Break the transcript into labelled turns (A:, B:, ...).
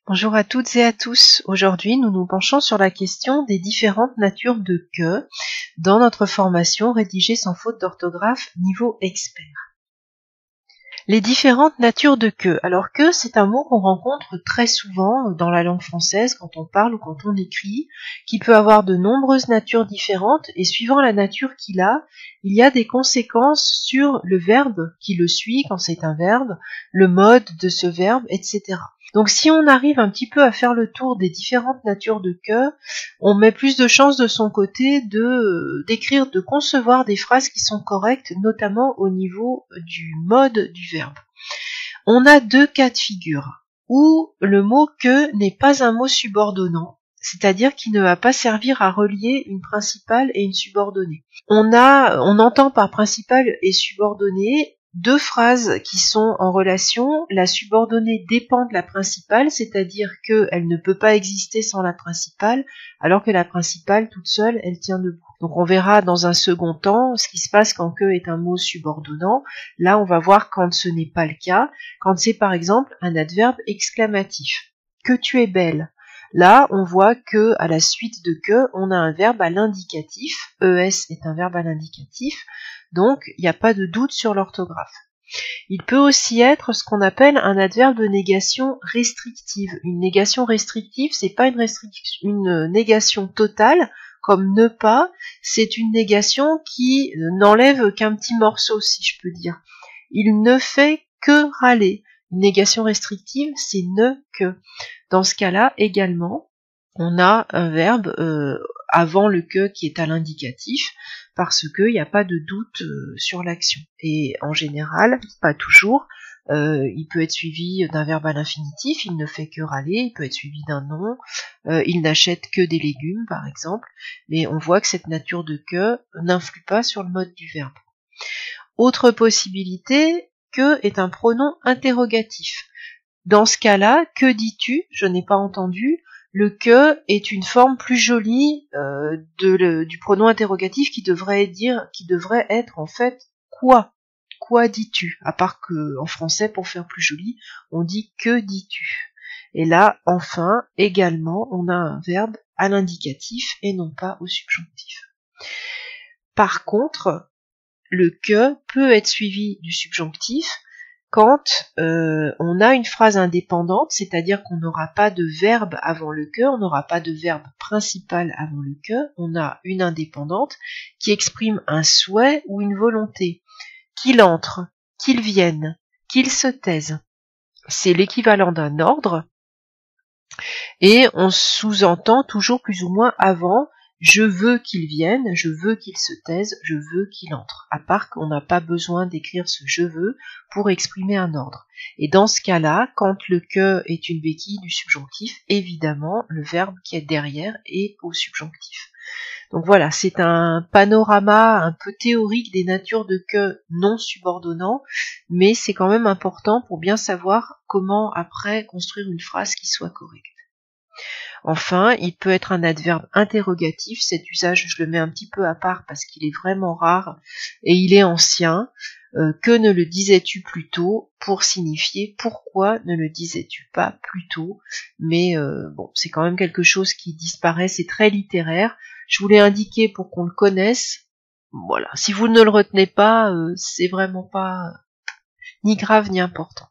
A: Bonjour à toutes et à tous. Aujourd'hui, nous nous penchons sur la question des différentes natures de que dans notre formation rédigée sans faute d'orthographe niveau expert. Les différentes natures de que. Alors que, c'est un mot qu'on rencontre très souvent dans la langue française quand on parle ou quand on écrit, qui peut avoir de nombreuses natures différentes et suivant la nature qu'il a, il y a des conséquences sur le verbe qui le suit quand c'est un verbe, le mode de ce verbe, etc. Donc si on arrive un petit peu à faire le tour des différentes natures de que, on met plus de chances de son côté d'écrire, de concevoir des phrases qui sont correctes, notamment au niveau du mode du verbe. On a deux cas de figure, où le mot que n'est pas un mot subordonnant, c'est-à-dire qu'il ne va pas servir à relier une principale et une subordonnée. On entend par principale et subordonnée deux phrases qui sont en relation. La subordonnée dépend de la principale, c'est-à-dire qu'elle ne peut pas exister sans la principale, alors que la principale toute seule, elle tient debout. Donc on verra dans un second temps ce qui se passe quand que est un mot subordonnant. Là, on va voir quand ce n'est pas le cas, quand c'est par exemple un adverbe exclamatif. Que tu es belle. Là, on voit que à la suite de que, on a un verbe à l'indicatif. ES est un verbe à l'indicatif, donc il n'y a pas de doute sur l'orthographe. Il peut aussi être ce qu'on appelle un adverbe de négation restrictive. Une négation restrictive, c'est pas une négation totale, comme ne pas, c'est une négation qui n'enlève qu'un petit morceau, si je peux dire. Il ne fait que râler. Une négation restrictive, c'est ne que. Dans ce cas-là, également, on a un verbe avant le que qui est à l'indicatif, parce qu'il n'y a pas de doute sur l'action. Et en général, pas toujours, il peut être suivi d'un verbe à l'infinitif, il ne fait que râler, il peut être suivi d'un nom, il n'achète que des légumes, par exemple, mais on voit que cette nature de que n'influe pas sur le mode du verbe. Autre possibilité, que est un pronom interrogatif. Dans ce cas-là, que dis-tu? Je n'ai pas entendu. Le que est une forme plus jolie du pronom interrogatif qui devrait être en fait quoi? Quoi dis-tu? À part que en français, pour faire plus joli, on dit que dis-tu. Et là, enfin, également, on a un verbe à l'indicatif et non pas au subjonctif. Par contre, le que peut être suivi du subjonctif quand on a une phrase indépendante, c'est-à-dire qu'on n'aura pas de verbe avant le que, on n'aura pas de verbe principal avant le que, on a une indépendante qui exprime un souhait ou une volonté. Qu'il entre, qu'il vienne, qu'il se taise. C'est l'équivalent d'un ordre et on sous-entend toujours plus ou moins avant je veux qu'il vienne, je veux qu'il se taise, je veux qu'il entre. À part qu'on n'a pas besoin d'écrire ce je veux pour exprimer un ordre. Et dans ce cas-là, quand le que est une béquille du subjonctif, évidemment, le verbe qui est derrière est au subjonctif. Donc voilà, c'est un panorama un peu théorique des natures de que non subordonnants, mais c'est quand même important pour bien savoir comment après construire une phrase qui soit correcte. Enfin, il peut être un adverbe interrogatif. Cet usage, je le mets un petit peu à part parce qu'il est vraiment rare et il est ancien. Que ne le disais-tu plus tôt pour signifier pourquoi ne le disais-tu pas plus tôt. Mais bon, c'est quand même quelque chose qui disparaît, c'est très littéraire. Je voulais indiquer pour qu'on le connaisse. Voilà, si vous ne le retenez pas, c'est vraiment pas ni grave ni important.